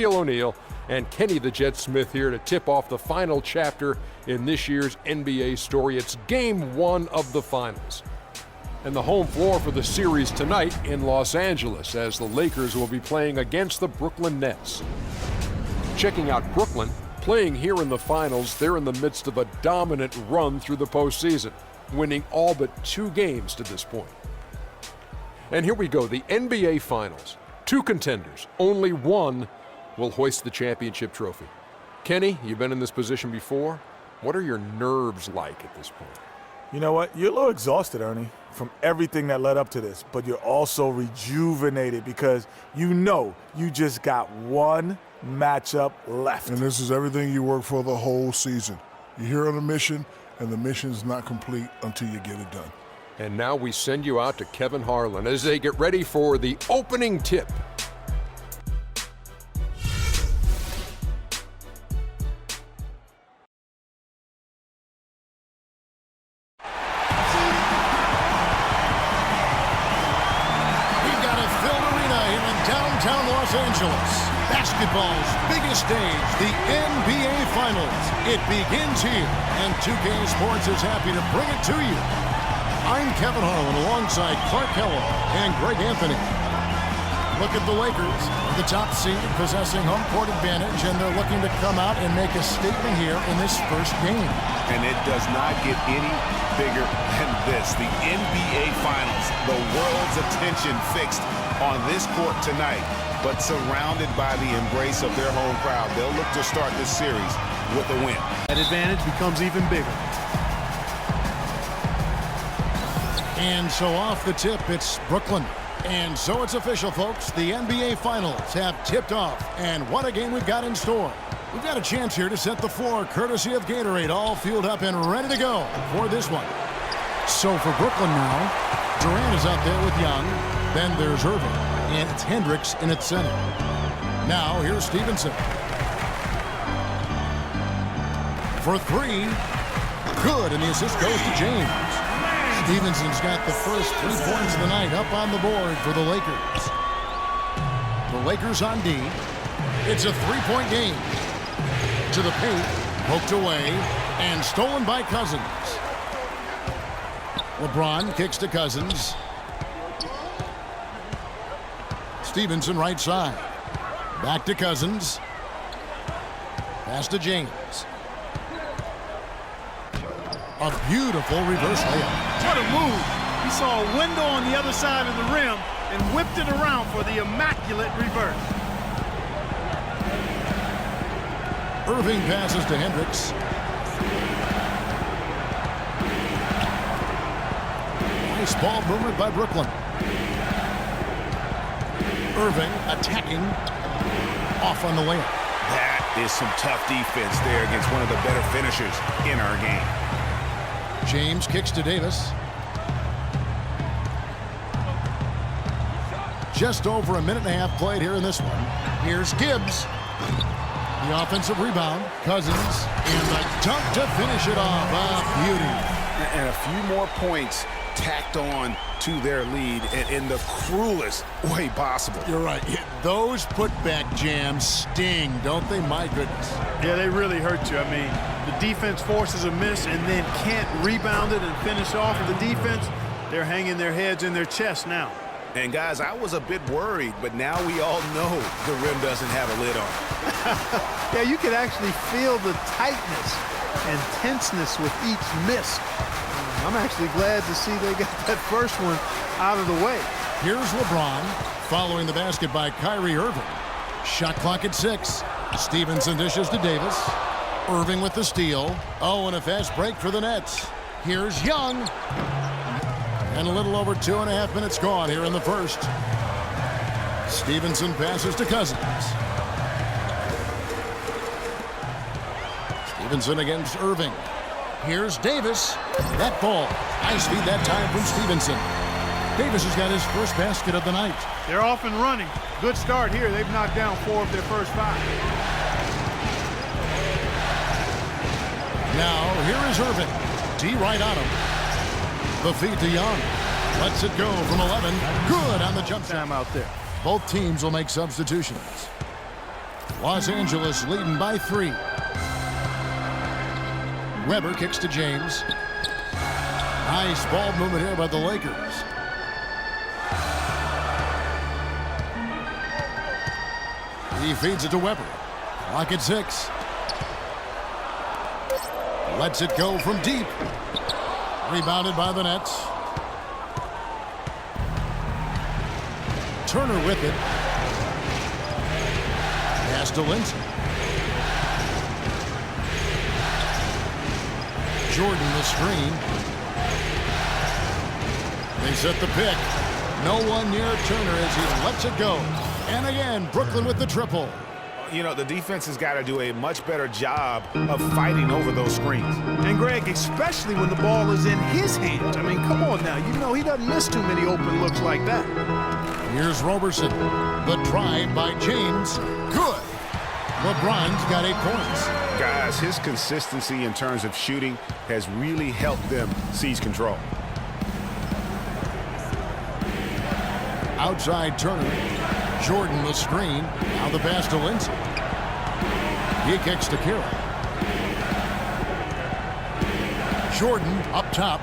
O'Neal and Kenny the Jet Smith here to tip off the final chapter in this year's NBA story. It's game one of the finals. And the home floor for the series tonight in Los Angeles as the Lakers will be playing against the Brooklyn Nets. Checking out Brooklyn, playing here in the finals, they're in the midst of a dominant run through the postseason, winning all but 2 games to this point. And here we go, the NBA Finals. 2 contenders, only one will hoist the championship trophy. Kenny, you've been in this position before. What are your nerves like at this point? You know what? You're a little exhausted, Ernie, from everything that led up to this, but you're also rejuvenated because you know you just got one matchup left. And this is everything you work for the whole season. You're here on a mission, and the mission's not complete until you get it done. And now we send you out to Kevin Harlan as they get ready for the opening tip. Downtown Los Angeles, basketball's biggest stage, the NBA Finals. It begins here, and 2K Sports is happy to bring it to you. I'm Kevin Harlan alongside Clark Kellogg and Greg Anthony. Look at the Lakers, the top seed, possessing home court advantage, and they're looking to come out and make a statement here in this first game. And it does not get any bigger than this. The NBA Finals, the world's attention fixed on this court tonight, but surrounded by the embrace of their home crowd. They'll look to start this series with a win. That advantage becomes even bigger. And so off the tip, it's Brooklyn. And so it's official, folks. The NBA Finals have tipped off, and what a game we've got in store. We've got a chance here to set the floor, courtesy of Gatorade, all fueled up and ready to go for this one. So for Brooklyn now, Durant is out there with Young. Then there's Irving, and it's Hendricks in its center. Now here's Stevenson. For 3, good, and the assist goes to James. Stevenson's got the first 3 points of the night up on the board for the Lakers. The Lakers on D. It's a 3-point game. To the paint, poked away, and stolen by Cousins. LeBron kicks to Cousins. Stevenson right side. Back to Cousins. Pass to James. A beautiful reverse layup. What a move. He saw a window on the other side of the rim and whipped it around for the immaculate reverse. Irving passes to Hendricks. Nice ball movement by Brooklyn. Irving attacking, off on the layup. That is some tough defense there against one of the better finishers in our game. James kicks to Davis. Just over a minute and a half played here in this one. Here's Gibbs. The offensive rebound. Cousins. And the dunk to finish it off. A beauty. And a few more points tacked on to their lead in the cruelest way possible. You're right. Those putback jams sting, don't they? My goodness. Yeah, they really hurt you. I mean, the defense forces a miss and then can't rebound it and finish off. The defense, they're hanging their heads in their chest now. And guys, I was a bit worried, but now we all know the rim doesn't have a lid on it. Yeah, you could actually feel the tightness and tenseness with each miss. I'm actually glad to see they got that first one out of the way. Here's LeBron following the basket by Kyrie Irving. Shot clock at 6. Stevenson dishes to Davis. Irving with the steal. Oh, and a fast break for the Nets. Here's Young. And a little over 2.5 minutes gone here in the first. Stevenson passes to Cousins. Stevenson against Irving. Here's Davis. That ball. Nice feed that time from Stevenson. Davis has got his first basket of the night. They're off and running. Good start here. They've knocked down 4 of their first 5. Now, here is Irving. D right on him. The feed to Young. Lets it go from 11. Good on the jump shot. Time out there. Both teams will make substitutions. Los Angeles leading by 3. Weber kicks to James. Nice ball movement here by the Lakers. He feeds it to Weber. Clock at 6. Lets it go from deep. Rebounded by the Nets. Turner with it. Pass to Lindsay. Jordan the screen. They set the pick. No one near Turner as he lets it go. And again, Brooklyn with the triple. You know, the defense has got to do a much better job of fighting over those screens. And Greg, especially when the ball is in his hands. I mean, come on now. You know he doesn't miss too many open looks like that. Here's Roberson. The drive by James. Good. LeBron's got 8 points. Guys, his consistency in terms of shooting has really helped them seize control. Outside Turner. Jordan the screen. Now the pass to Lindsay. He kicks to Carroll. Jordan up top.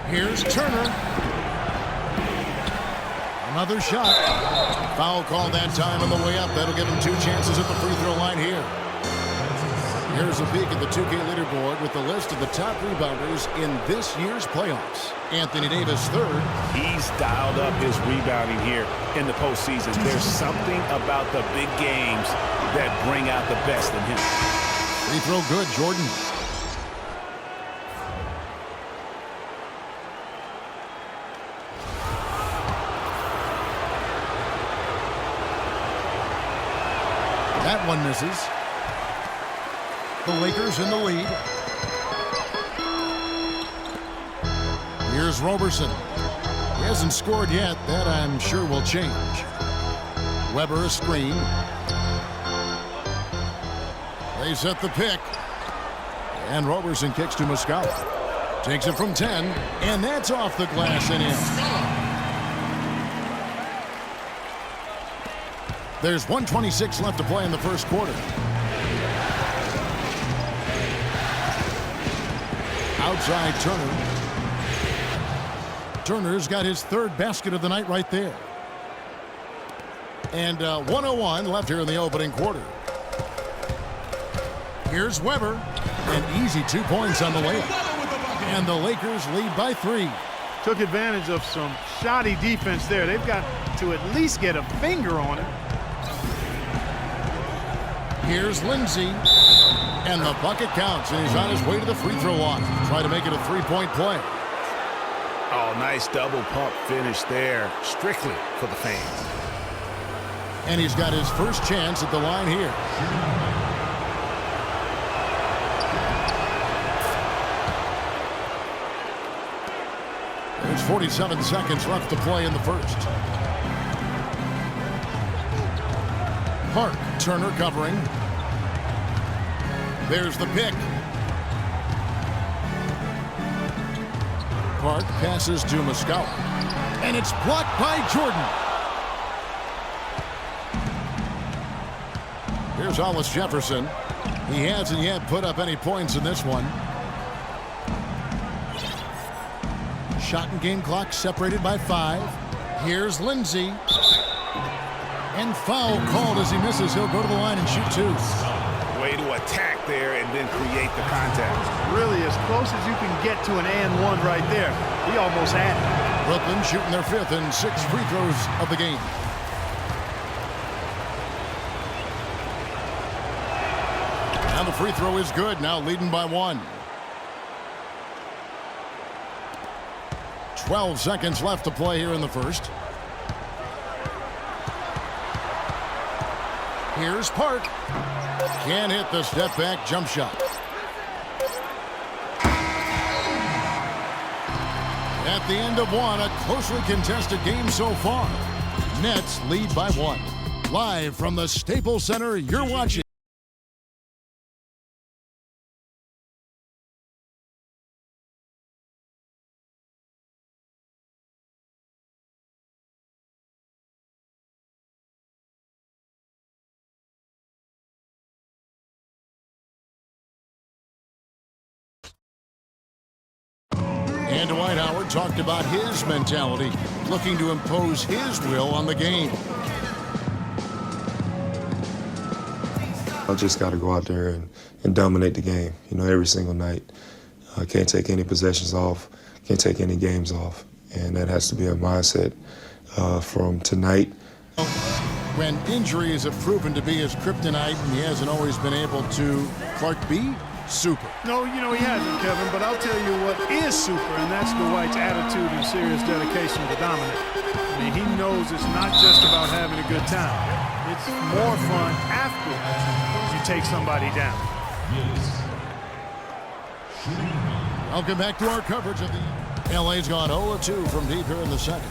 Here's Turner. Another shot. Foul call that time on the way up. That'll give him 2 chances at the free throw line here. Here's a peek at the 2K leaderboard with the list of the top rebounders in this year's playoffs. Anthony Davis third. He's dialed up his rebounding here in the postseason. There's something about the big games that bring out the best in him. Free throw good, Jordan. That one misses. The Lakers in the lead. Here's Roberson. He hasn't scored yet. That I'm sure will change. Weber a screen. They set the pick. And Roberson kicks to Muscala. Takes it from 10. And that's off the glass and in. There's 1:26 left to play in the first quarter. Outside Turner. Turner's got his 3rd basket of the night right there. And 1:01 left here in the opening quarter. Here's Weber. An easy 2 points on the layup. And the Lakers lead by 3. Took advantage of some shoddy defense there. They've got to at least get a finger on it. Here's Lindsay. And the bucket counts, and he's on his way to the free throw line. Try to make it a 3-point play. Oh, nice double pump finish there. Strictly for the fans. And he's got his first chance at the line here. There's 47 seconds left to play in the first. Park, Turner covering. There's the pick. Park passes to Muscala. And it's blocked by Jordan. Here's Hollis Jefferson. He hasn't yet put up any points in this one. Shot and game clock separated by 5. Here's Lindsay. And foul called as he misses. He'll go to the line and shoot 2. Way to attack there and then create the contact. Really as close as you can get to an and one right there. He almost had it. Brooklyn shooting their 5th and 6th free throws of the game. And the free throw is good. Now leading by 1. 12 seconds left to play here in the first. Here's Park. Can't hit the step back jump shot. At the end of 1, a closely contested game so far. Nets lead by 1. Live from the Staples Center, you're watching And Dwight Howard talked about his mentality, looking to impose his will on the game. I just got to go out there and dominate the game, every single night. I can't take any possessions off, can't take any games off. And that has to be a mindset from tonight. When injuries have proven to be his kryptonite and he hasn't always been able to, Clark B, super. No, he hasn't, Kevin, but I'll tell you what is super, and that's Dwight's attitude and serious dedication to dominate. I mean, he knows it's not just about having a good time. It's more fun after you take somebody down. Welcome back to our coverage of the LA's gone 0-2 from deep here in the second.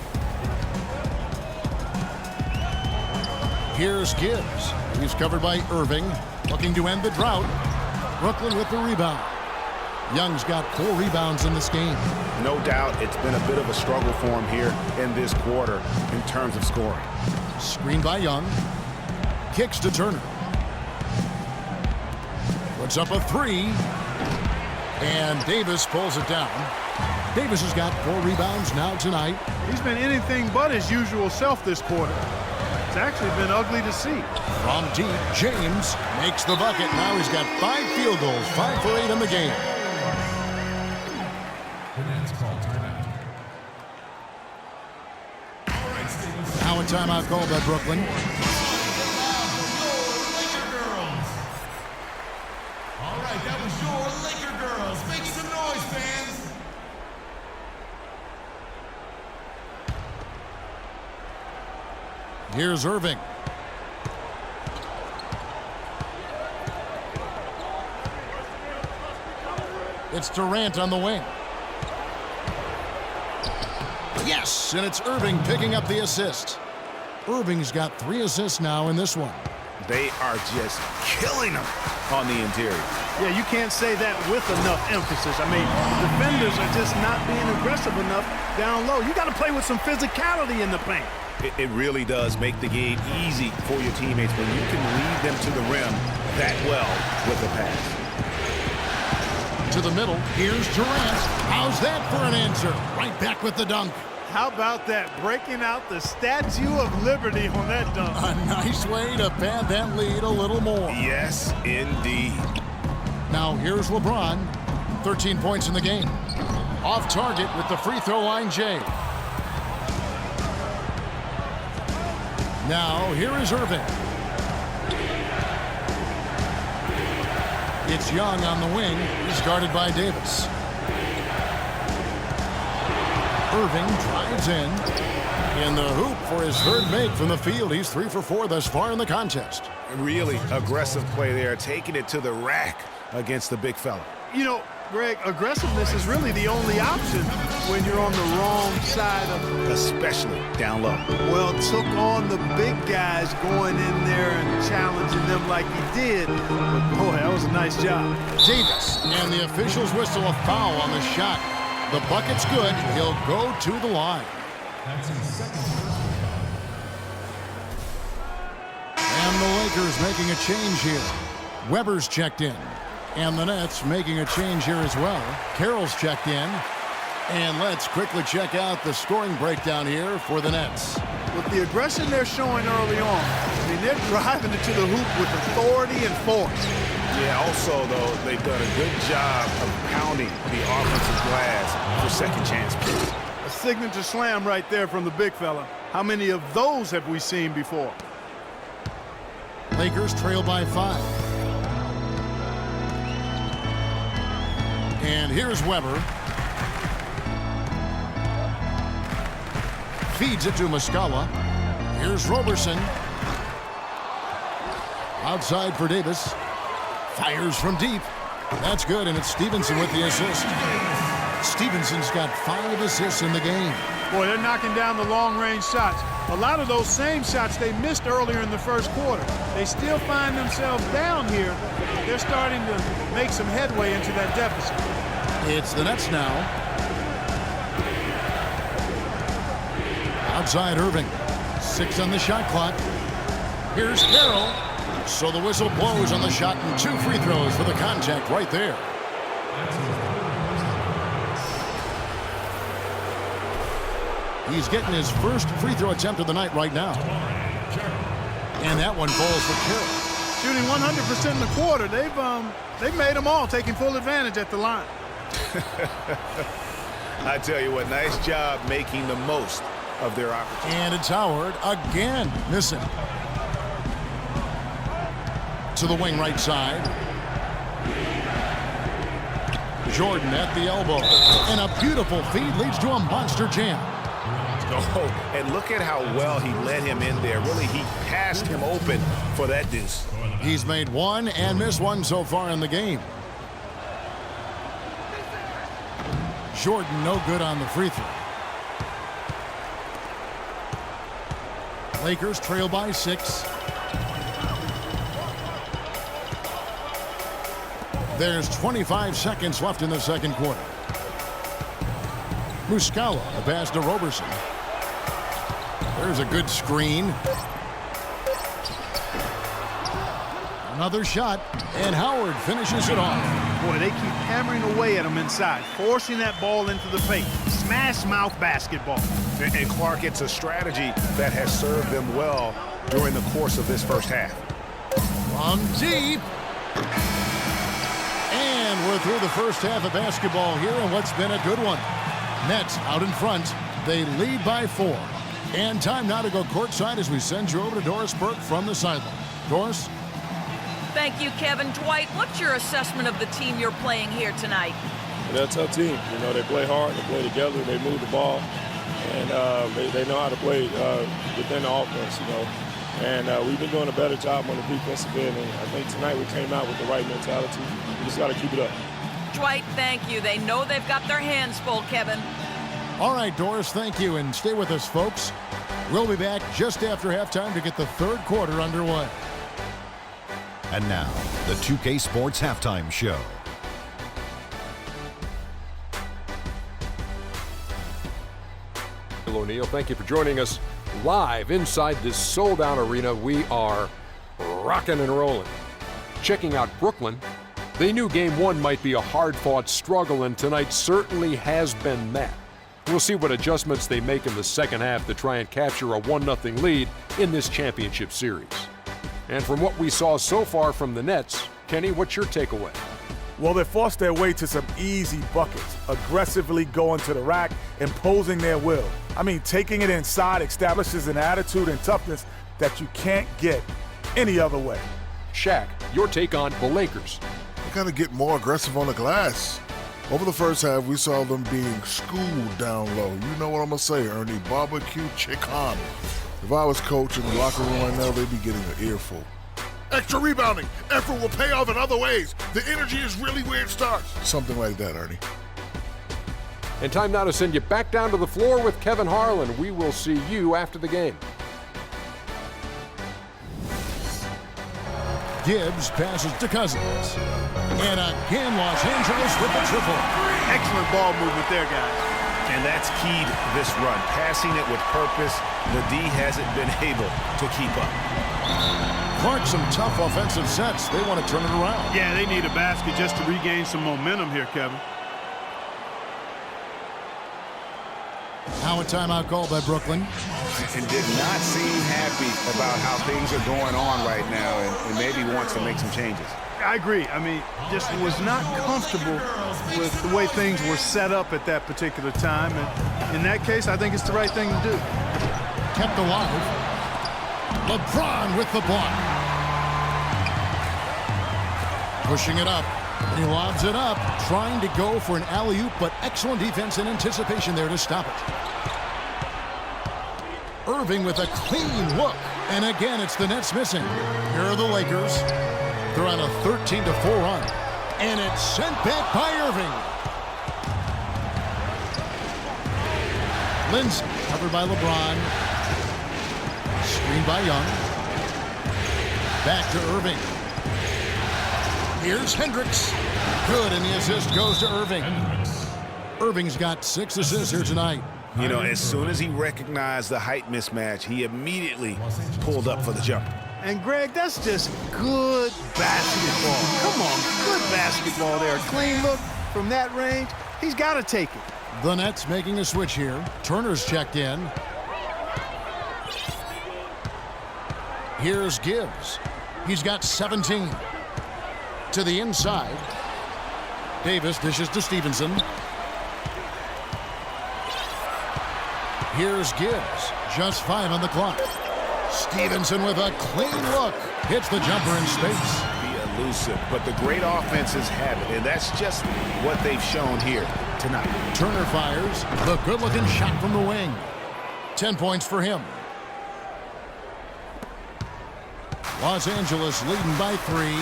Here's Gibbs. He's covered by Irving, looking to end the drought. Brooklyn with the rebound. Young's got 4 rebounds in this game. No doubt it's been a bit of a struggle for him here in this quarter in terms of scoring. Screen by Young. Kicks to Turner. Puts up a 3. And Davis pulls it down. Davis has got 4 rebounds now tonight. He's been anything but his usual self this quarter. It's actually been ugly to see. From deep, James makes the bucket. Now he's got 5 field goals, 5 for 8 in the game. Now a timeout called by Brooklyn. All right, that was your Laker girls. Make some noise, fans. Here's Irving. It's Durant on the wing. Yes, and it's Irving picking up the assist. Irving's got 3 assists now in this one. They are just killing them on the interior. Yeah, you can't say that with enough emphasis. I mean, the defenders are just not being aggressive enough down low. You got to play with some physicality in the paint. It really does make the game easy for your teammates when you can lead them to the rim that well with a pass. To the middle, here's Durant. How's that for an answer? Right back with the dunk. How about that, breaking out the Statue of Liberty on that dunk? A nice way to pad that lead a little more. Yes, indeed. Now here's LeBron. 13 points in the game. Off target with the free throw line, Jay. Now here is Irving. It's Young on the wing. He's guarded by Davis. Irving drives in the hoop for his 3rd make from the field. He's 3 for 4 thus far in the contest. Really aggressive play there, taking it to the rack against the big fella. You know, Greg, aggressiveness is really the only option when you're on the wrong side of it. Especially down low. Well, took on the big guys going in there and challenging them like he did. But boy, that was a nice job. Davis, and the officials whistle a foul on the shot. The bucket's good. He'll go to the line. And the Lakers making a change here. Weber's checked in. And the Nets making a change here as well. Carroll's checked in. And let's quickly check out the scoring breakdown here for the Nets. With the aggression they're showing early on, I mean, they're driving it to the hoop with authority and force. Yeah, also, though, they've done a good job of pounding the offensive glass for second chance plays. A signature slam right there from the big fella. How many of those have we seen before? Lakers trail by 5. And here's Weber. Feeds it to Muscala. Here's Roberson. Outside for Davis. Fires from deep. That's good, and it's Stevenson with the assist. Stevenson's got 5 assists in the game. Boy, they're knocking down the long-range shots. A lot of those same shots they missed earlier in the first quarter. They still find themselves down here. They're starting to make some headway into that deficit. It's the Nets now. Outside Irving. 6 on the shot clock. Here's Carroll. So the whistle blows on the shot and 2 free throws for the contact right there. He's getting his first free throw attempt of the night right now. And that one falls for Carroll. Shooting 100% in the quarter. They've made them all, taking full advantage at the line. I tell you what, nice job making the most of their opportunity. And it's Howard again, missing. To the wing right side. Jordan at the elbow. And a beautiful feed leads to a monster jam. Oh, and look at how well he led him in there. Really, he passed him open for that deuce. He's made one and missed one so far in the game. Jordan no good on the free throw. Lakers trail by 6. There's 25 seconds left in the second quarter. Muscala, a pass to Roberson. There's a good screen. Another shot, and Howard finishes it off. Boy, they keep hammering away at him inside, forcing that ball into the paint. Smash mouth basketball. And Clark, it's a strategy that has served them well during the course of this first half. From deep. And we're through the first half of basketball here, and what's been a good one. Nets out in front. They lead by 4. And time now to go courtside as we send you over to Doris Burke from the sideline. Doris? Thank you, Kevin. Dwight, what's your assessment of the team you're playing here tonight? They're a tough team. You know, they play hard, they play together, they move the ball, and they know how to play within the offense, you know. And we've been doing a better job on the defensive end, and I think tonight we came out with the right mentality. We just got to keep it up. Dwight, thank you. They know they've got their hands full, Kevin. All right, Doris, thank you, and stay with us, folks. We'll be back just after halftime to get the third quarter underway. And now, the 2K Sports Halftime Show. O'Neal, thank you for joining us live inside this sold-out arena. We are rocking and rolling. Checking out Brooklyn, they knew Game 1 might be a hard-fought struggle, and tonight certainly has been that. We'll see what adjustments they make in the second half to try and capture a 1-0 lead in this championship series. And from what we saw so far from the Nets, Kenny, what's your takeaway? Well, they forced their way to some easy buckets, aggressively going to the rack, imposing their will. I mean, taking it inside establishes an attitude and toughness that you can't get any other way. Shaq, your take on the Lakers. They got to get more aggressive on the glass. Over the first half, we saw them being schooled down low. You know what I'm going to say, Ernie. Barbecue chicken. If I was coach in the locker room right now, they'd be getting an earful. Extra rebounding. Effort will pay off in other ways. The energy is really where it starts. Something like that, Ernie. And time now to send you back down to the floor with Kevin Harlan. We will see you after the game. Gibbs passes to Cousins. And again, Los Angeles with the triple. Excellent ball movement there, guys. And that's keyed this run. Passing it with purpose. The D hasn't been able to keep up. Clark, some tough offensive sets. They want to turn it around. Yeah, they need a basket just to regain some momentum here, Kevin. Now a timeout called by Brooklyn. And did not seem happy about how things are going on right now, and maybe wants to make some changes. I agree. I mean, just was not comfortable with the way things were set up at that particular time. And in that case, I think it's the right thing to do. Kept alive. LeBron with the block. Pushing it up. He lobs it up, trying to go for an alley-oop, but excellent defense and anticipation there to stop it. Irving with a clean look. And again, it's the Nets missing. Here are the Lakers. They're on a 13-4 run. And it's sent back by Irving. Lindsay covered by LeBron. Screened by Young. Back to Irving. Here's Hendricks. Good, and the assist goes to Irving. Irving's got 6 assists here tonight. You know, as soon as he recognized the height mismatch, he immediately pulled up for the jumper. And, Greg, that's just good basketball. Come on, good basketball there. A clean look from that range. He's got to take it. The Nets making a switch here. Turner's checked in. Here's Gibbs. He's got 17. To the inside. Davis dishes to Stevenson. Here's Gibbs. Just 5 on the clock. Stevenson with a clean look. Hits the jumper in space. Be elusive, but the great offenses have it, and that's just what they've shown here tonight. Turner fires. The good-looking shot from the wing. 10 points for him. Los Angeles leading by 3.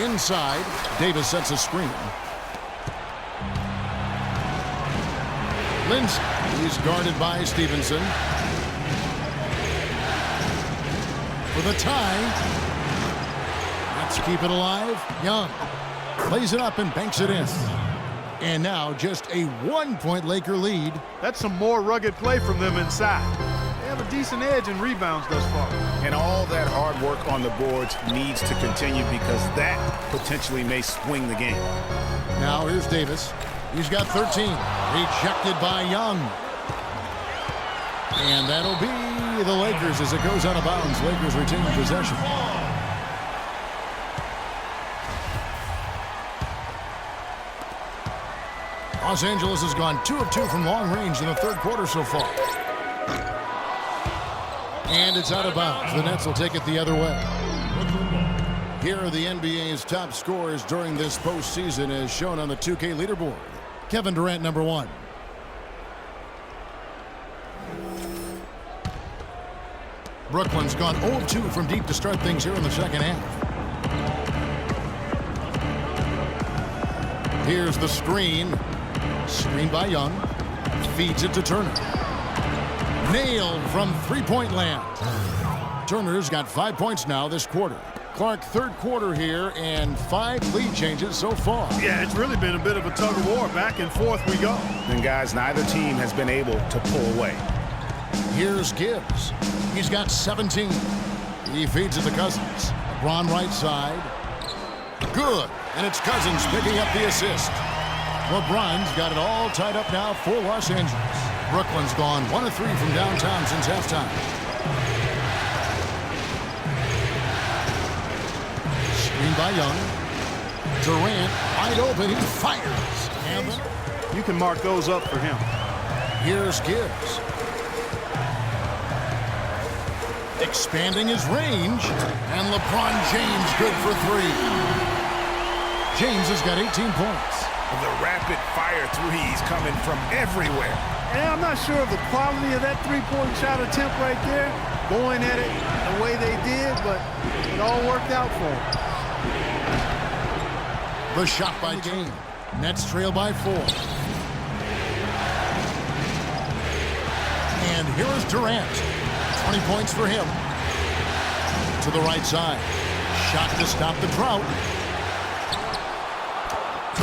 Inside, Davis sets a screen. Lindsay, he's guarded by Stevenson. For the tie. Let's keep it alive. Young plays it up and banks it in. And now just a 1-point Laker lead. That's some more rugged play from them inside. They have a decent edge in rebounds thus far. And all that hard work on the boards needs to continue because that potentially may swing the game. Now here's Davis. He's got 13. Rejected by Young. And that'll be the Lakers as it goes out of bounds. Lakers retain possession. Los Angeles has gone 2 of 2 from long range in the third quarter so far. And it's out of bounds. The Nets will take it the other way. Here are the NBA's top scorers during this postseason as shown on the 2K leaderboard. Kevin Durant, number 1. Brooklyn's gone 0 of 2 from deep to start things here in the second half. Here's the screen. Screen by Young. Feeds it to Turner. Nailed from three-point land. Turner's got 5 points now this quarter. Clark, third quarter here, and 5 lead changes so far. Yeah, it's really been a bit of a tug of war. Back and forth we go. And guys, neither team has been able to pull away. Here's Gibbs. He's got 17. He feeds it to Cousins. LeBron right side. Good. And it's Cousins picking up the assist. LeBron's got it all tied up now for Los Angeles. Brooklyn's gone 1 of 3 from downtown since halftime. Screen by Young. Durant wide open. He fires. And you can mark those up for him. Here's Gibbs. Expanding his range. And LeBron James good for 3. James has got 18 points. The rapid-fire threes coming from everywhere. Yeah, I'm not sure of the quality of that three-point shot attempt right there. Going at it the way they did, but it all worked out for them. The shot by game. Nets trail by 4. And here is Durant. 20 points for him. To the right side. Shot to stop the drought.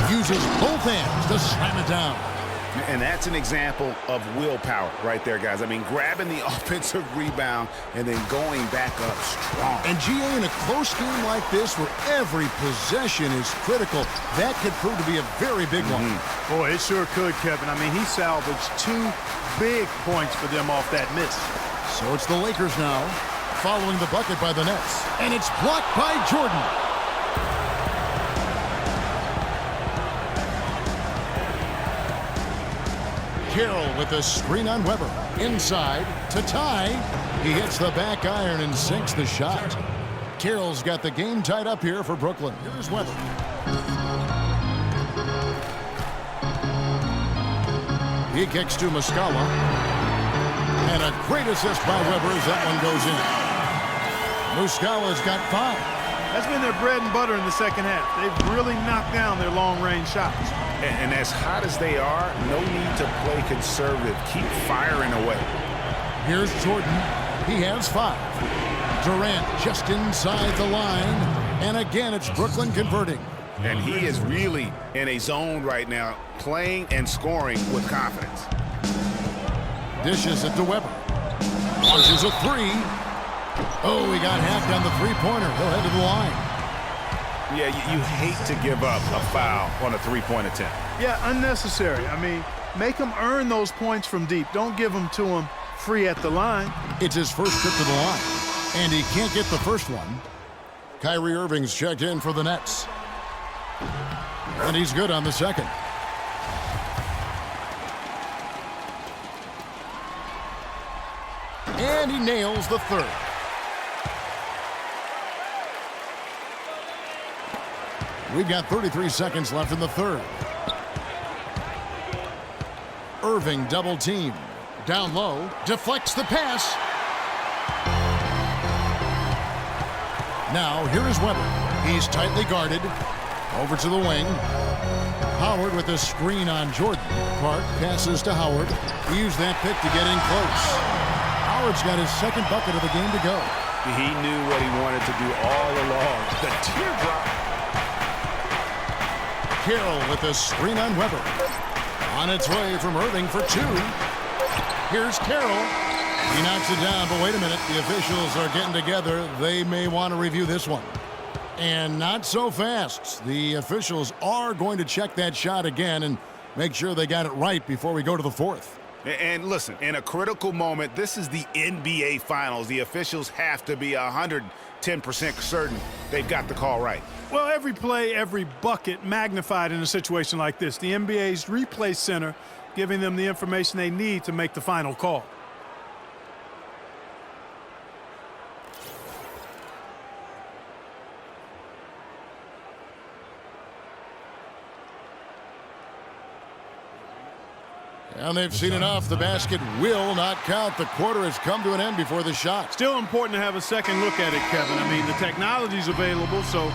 Uses both hands to slam it down. And that's an example of willpower right there, guys. I mean, grabbing the offensive rebound and then going back up strong. And GA, in a close game like this where every possession is critical, that could prove to be a very big one. Boy, it sure could, Kevin. I mean, he salvaged 2 big points for them off that miss. So it's the Lakers now, following the bucket by the Nets. And it's blocked by Jordan. Carroll with the screen on Weber. Inside to tie. He hits the back iron and sinks the shot. Carroll's got the game tied up here for Brooklyn. Here's Weber. He kicks to Muscala. And a great assist by Weber as that one goes in. Muscala's got 5. That's been their bread and butter in the second half. They've really knocked down their long-range shots. And as hot as they are, no need to play conservative. Keep firing away. Here's Jordan. He has 5. Durant just inside the line. And again, it's Brooklyn converting. And he is really in a zone right now, playing and scoring with confidence. Dishes it to Weber. Launches a 3. Oh, he got half down the three-pointer. He'll head to the line. Yeah, you hate to give up a foul on a three-point attempt. Yeah, unnecessary. I mean, make them earn those points from deep. Don't give them to them free at the line. It's his first trip to the line, and he can't get the first one. Kyrie Irving's checked in for the Nets. And he's good on the second. And he nails the third. We've got 33 seconds left in the third. Irving double team. Down low. Deflects the pass. Now, here is Weber. He's tightly guarded. Over to the wing. Howard with a screen on Jordan. Clark passes to Howard. He used that pick to get in close. Howard's got his second bucket of the game to go. He knew what he wanted to do all along. The teardrop. Carroll with a screen on Weber. On its way from Irving for two. Here's Carroll. He knocks it down, but wait a minute. The officials are getting together. They may want to review this one. And not so fast. The officials are going to check that shot again and make sure they got it right before we go to the fourth. And listen, in a critical moment, this is the NBA Finals. The officials have to be 110% certain they've got the call right. Well, every play, every bucket magnified in a situation like this. The NBA's replay center giving them the information they need to make the final call. And they've seen enough. The basket will not count. The quarter has come to an end before the shot. Still important to have a second look at it, Kevin. I mean, the technology's available, so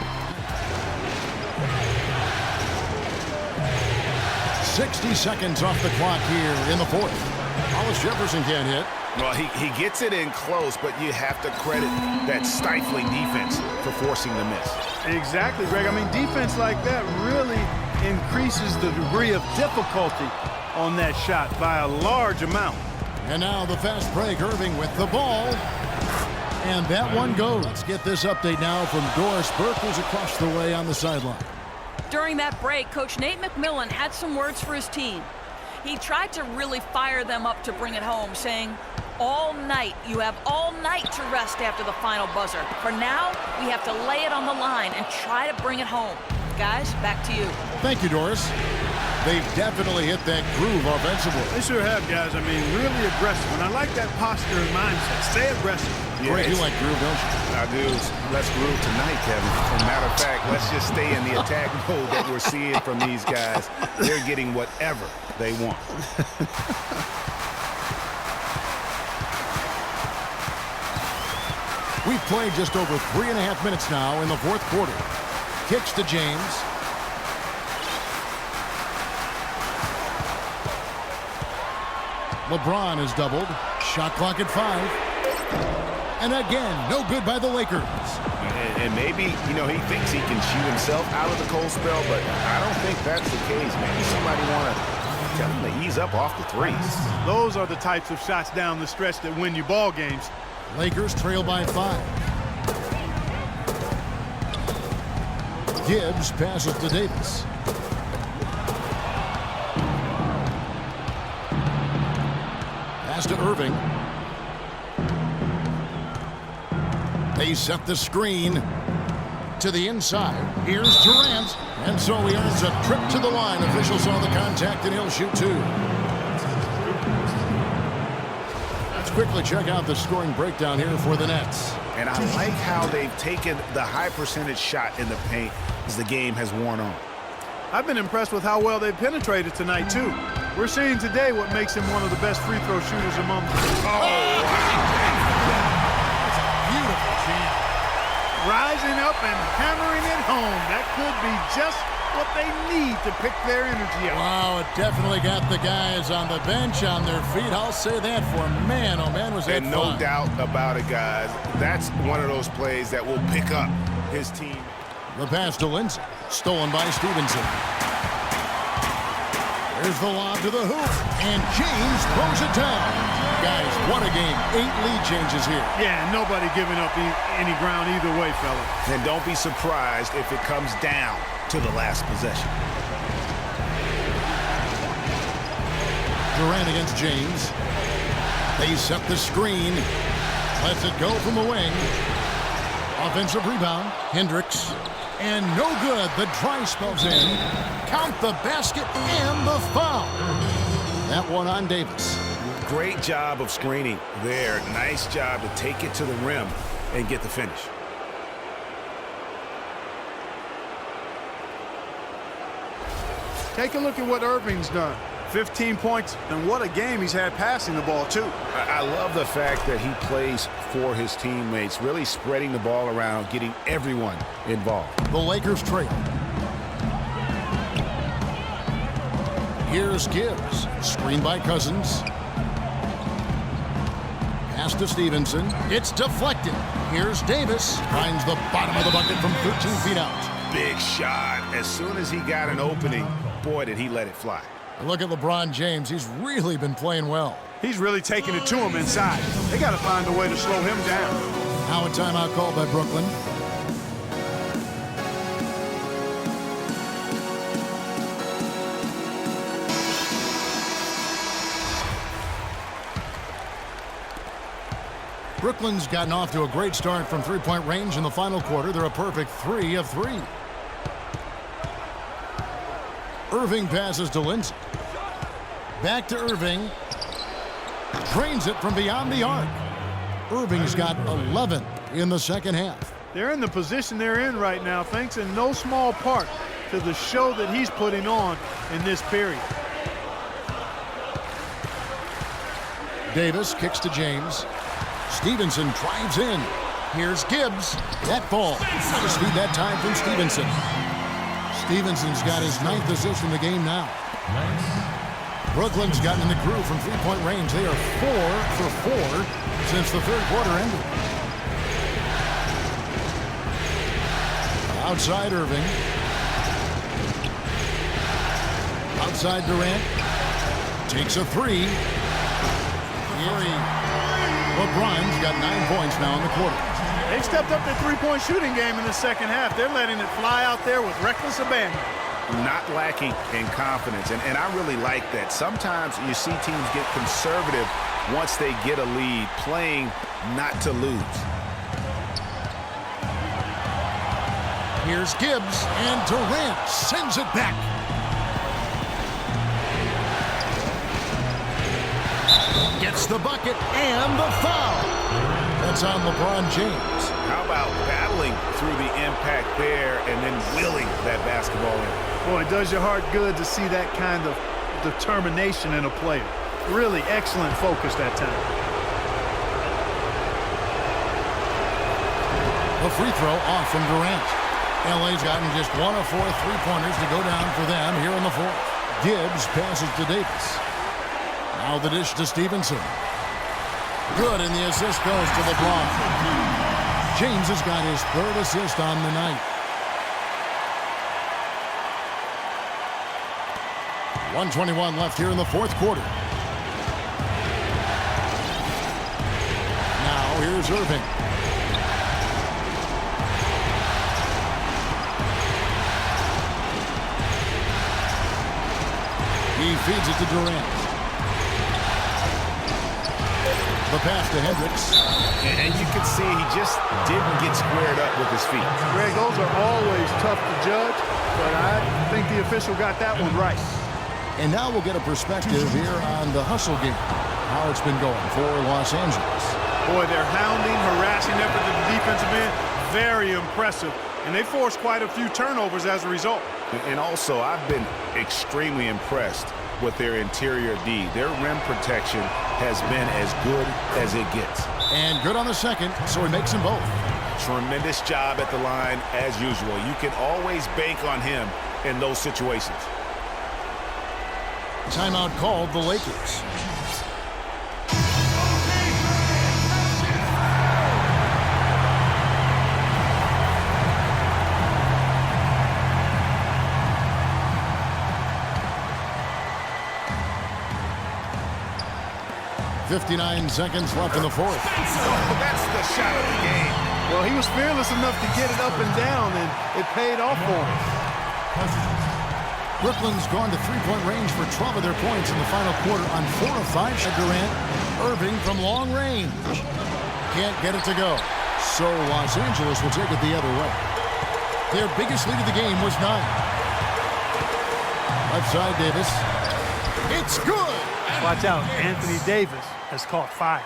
60 seconds off the clock here in the fourth. Hollis Jefferson can't hit. Well, he gets it in close, but you have to credit that stifling defense for forcing the miss. Exactly, Greg. I mean, defense like that really increases the degree of difficulty on that shot by a large amount. And now the fast break. Irving with the ball. And that one goes. Let's get this update now from Doris Burke, who's across the way on the sideline. During that break, Coach Nate McMillan had some words for his team. He tried to really fire them up to bring it home, saying, all night, you have all night to rest after the final buzzer. For now, we have to lay it on the line and try to bring it home. Guys, back to you. Thank you, Doris. They've definitely hit that groove offensively. They sure have, guys. I mean, really aggressive. And I like that posture and mindset. Stay aggressive. Yeah, Great, you like groove, don't you? I do. Let's groove tonight, Kevin. As a matter of fact, let's just stay in the attack mode that we're seeing from these guys. They're getting whatever they want. We've played just over 3.5 minutes now in the fourth quarter. Kicks to James. LeBron is doubled. Shot clock at 5. And again, no good by the Lakers. And maybe, he thinks he can shoot himself out of the cold spell, but I don't think that's the case. Maybe somebody want to tell him to ease up off the threes. Those are the types of shots down the stretch that win you ball games. Lakers trail by 5. Gibbs passes to Davis. Pass to Irving. They set the screen to the inside. Here's Durant. And so he earns a trip to the line. Officials saw the contact and he'll shoot 2. Let's quickly check out the scoring breakdown here for the Nets. And I like how they've taken the high percentage shot in the paint as the game has worn on. I've been impressed with how well they've penetrated tonight, too. We're seeing today what makes him one of the best free throw shooters among them. That's a beautiful jam. Rising up and hammering it home. That could be just what they need to pick their energy up. Wow, it definitely got the guys on the bench on their feet. I'll say that for man, oh man, was that fun. And no doubt about it, guys. That's one of those plays that will pick up his team. The pass to Lindsay, stolen by Stevenson. There's the lob to the hoop, and James throws it down. Guys, what a game. 8 lead changes here. Yeah, nobody giving up any ground either way, fella. And don't be surprised if it comes down to the last possession. Durant against James. They set the screen. Lets it go from the wing. Offensive rebound. Hendricks. And no good. The try spells in. Count the basket and the foul. That one on Davis. Great job of screening there. Nice job to take it to the rim and get the finish. Take a look at what Irving's done. 15 points, and what a game he's had passing the ball, too. I love the fact that he plays for his teammates, really spreading the ball around, getting everyone involved. The Lakers trail. Here's Gibbs. Screen by Cousins. Pass to Stevenson. It's deflected. Here's Davis. Finds the bottom of the bucket from 13 feet out. Big shot. As soon as he got an opening, boy, did he let it fly. Look at LeBron James. He's really been playing well. He's really taking it to him inside. They got to find a way to slow him down. Now a timeout called by Brooklyn. Brooklyn's gotten off to a great start from three-point range in the final quarter. They're a perfect 3 of 3. Irving passes to Lindsay. Back to Irving. Drains it from beyond the arc. Irving's got 11 in the second half. They're in the position they're in right now, thanks in no small part to the show that he's putting on in this period. Davis kicks to James. Stevenson drives in. Here's Gibbs. That ball. Nice feed that time from Stevenson. Stevenson's got his 9th assist in the game now. Brooklyn's gotten in the groove from three-point range. They are 4 for 4 since the third quarter ended. Outside Irving. Outside Durant. Takes a 3. LeBron's got 9 points now in the quarter. They've stepped up their three-point shooting game in the second half. They're letting it fly out there with reckless abandon. Not lacking in confidence, and I really like that. Sometimes you see teams get conservative once they get a lead, playing not to lose. Here's Gibbs, and Durant sends it back. Gets the bucket and the foul. That's on LeBron James. How about battling through the impact there and then willing that basketball in? Boy, it does your heart good to see that kind of determination in a player. Really excellent focus that time. A free throw off from Durant. LA's gotten just 1 of 4 three-pointers to go down for them here in the fourth. Gibbs passes to Davis. Now the dish to Stevenson. Good, and the assist goes to LeBron. James has got his 3rd assist on the night. 1:21 left here in the fourth quarter. Now here's Irving. He feeds it to Durant. The pass to Hendricks. And you can see he just didn't get squared up with his feet. Greg, those are always tough to judge, but I think the official got that one right. And now we'll get a perspective here on the hustle game, how it's been going for Los Angeles. Boy, their hounding, harassing effort at the defensive end, very impressive. And they forced quite a few turnovers as a result. And also, I've been extremely impressed with their interior D. Their rim protection has been as good as it gets. And good on the second, so he makes them both. Tremendous job at the line as usual. You can always bank on him in those situations. Timeout called the Lakers. 59 seconds left in the fourth. Oh, that's the shot of the game. Well, he was fearless enough to get it up and down, and it paid off for him. Brooklyn's gone to three-point range for 12 of their points in the final quarter on 4 of 5. Durant, Irving from long range. Can't get it to go. So Los Angeles will take it the other way. Their biggest lead of the game was 9. Left side, Davis. It's good! Watch out, Anthony Davis has caught fire.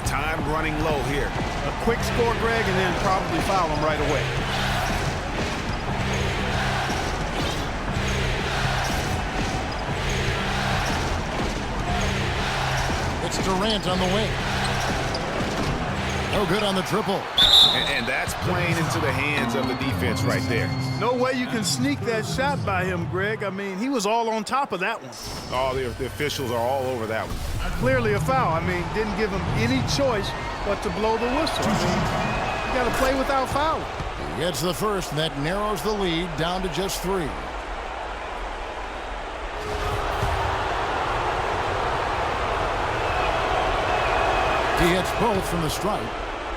Time running low here. A quick score, Greg, and then probably foul him right away. It's Durant on the wing. No good on the triple. And that's playing into the hands of the defense right there. No way you can sneak that shot by him, Greg. I mean, he was all on top of that one. Oh, the officials are all over that one. Clearly a foul. I mean, didn't give him any choice but to blow the whistle. I mean, you got to play without fouling. He gets the first, and that narrows the lead down to just 3. He hits both from the stripe.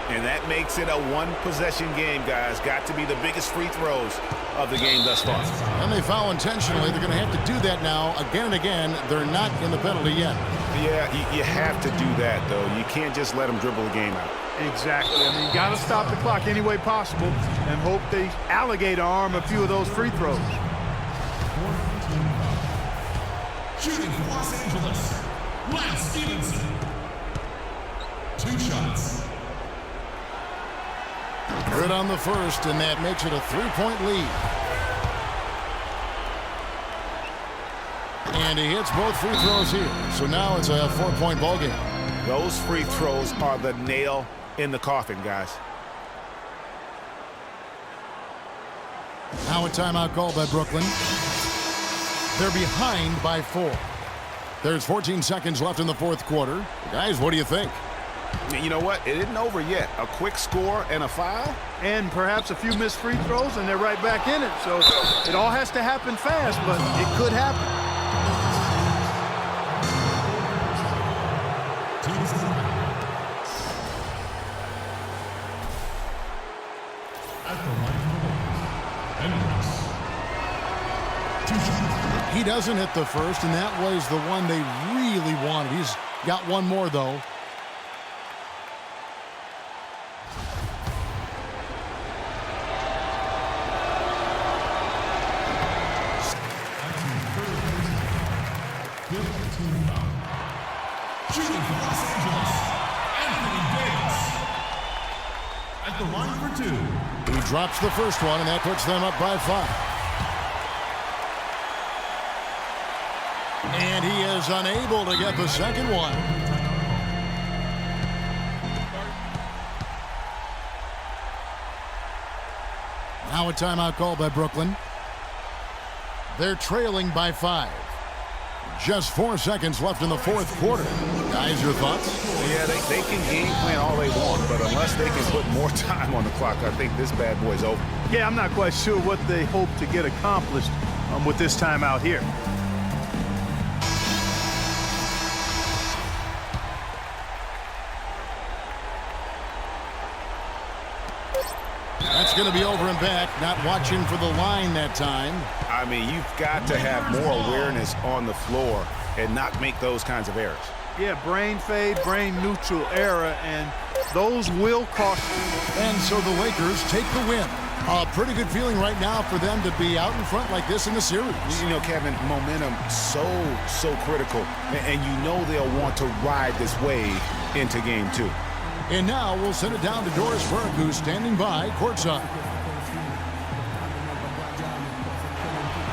And that makes it a one-possession game, guys. Got to be the biggest free throws of the game thus far. And they foul intentionally. They're going to have to do that now again and again. They're not in the penalty yet. Yeah, you have to do that, though. You can't just let them dribble the game out. Exactly. I mean, you got to stop the clock any way possible and hope they alligator arm a few of those free throws. Shooting for Los Angeles, Lance Stevenson. 2 shots. Good on the first, and that makes it a 3-point lead. And he hits both free throws here. So now it's a 4-point ball game. Those free throws are the nail in the coffin, guys. Now a timeout called by Brooklyn. They're behind by 4. There's 14 seconds left in the fourth quarter. Guys, what do you think? You know what? It isn't over yet. A quick score and a foul? And perhaps a few missed free throws, and they're right back in it. So it all has to happen fast, but it could happen. He doesn't hit the first, and that was the one they really wanted. He's got one more, though. Shooting for Los Angeles, Anthony Davis. At the line for 2. He drops the first one, and that puts them up by 5. And he is unable to get the second one. Now a timeout called by Brooklyn. They're trailing by 5. Just 4 seconds left in the fourth quarter. Guys, your thoughts? Yeah, they can game plan all they want, but unless they can put more time on the clock, I think this bad boy's over. Yeah, I'm not quite sure what they hope to get accomplished with this timeout here. That's going to be over and back. Not watching for the line that time. I mean, you've got to have more awareness on the floor and not make those kinds of errors. Yeah, brain fade, brain neutral error, and those will cost you. And so the Lakers take the win. A pretty good feeling right now for them to be out in front like this in the series. You know, Kevin, momentum so critical, and you know they'll want to ride this wave into game 2. And now we'll send it down to Doris Burke, who's standing by courtside.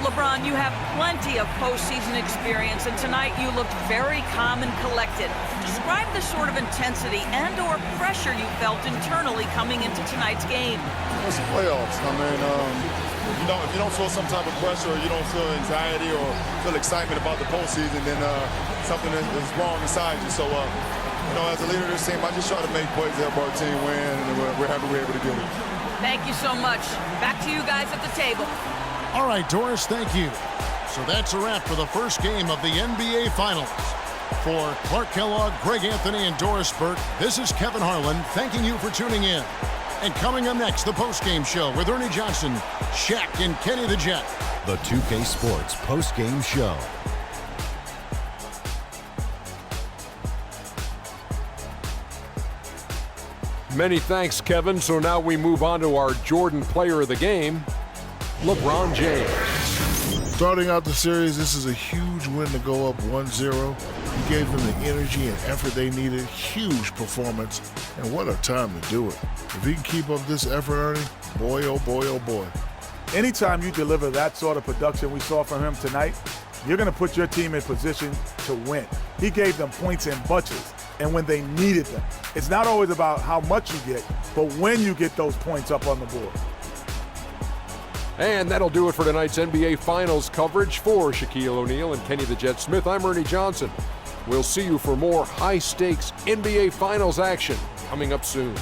LeBron, you have plenty of postseason experience, and tonight you looked very calm and collected. Describe the sort of intensity and/or pressure you felt internally coming into tonight's game. It's the playoffs. I mean, if you don't feel some type of pressure, or you don't feel anxiety or feel excitement about the postseason, then something is wrong inside you. So, as a leader of this team, I just try to make plays that help our team win, and we're happy we're able to do it. Thank you so much. Back to you guys at the table. All right, Doris, thank you. So that's a wrap for the first game of the NBA Finals. For Clark Kellogg, Greg Anthony, and Doris Burke, this is Kevin Harlan thanking you for tuning in. And coming up next, the postgame show with Ernie Johnson, Shaq, and Kenny the Jet. The 2K Sports postgame show. Many thanks, Kevin. So now we move on to our Jordan Player of the Game, LeBron James. Starting out the series, this is a huge win to go up 1-0. He gave them the energy and effort they needed. Huge performance, and what a time to do it. If he can keep up this effort, Ernie, boy, oh boy, oh boy. Anytime you deliver that sort of production we saw from him tonight, you're going to put your team in position to win. He gave them points in bunches, and when they needed them. It's not always about how much you get, but when you get those points up on the board. And that'll do it for tonight's NBA Finals coverage. For Shaquille O'Neal and Kenny the Jet Smith, I'm Ernie Johnson. We'll see you for more high-stakes NBA Finals action coming up soon.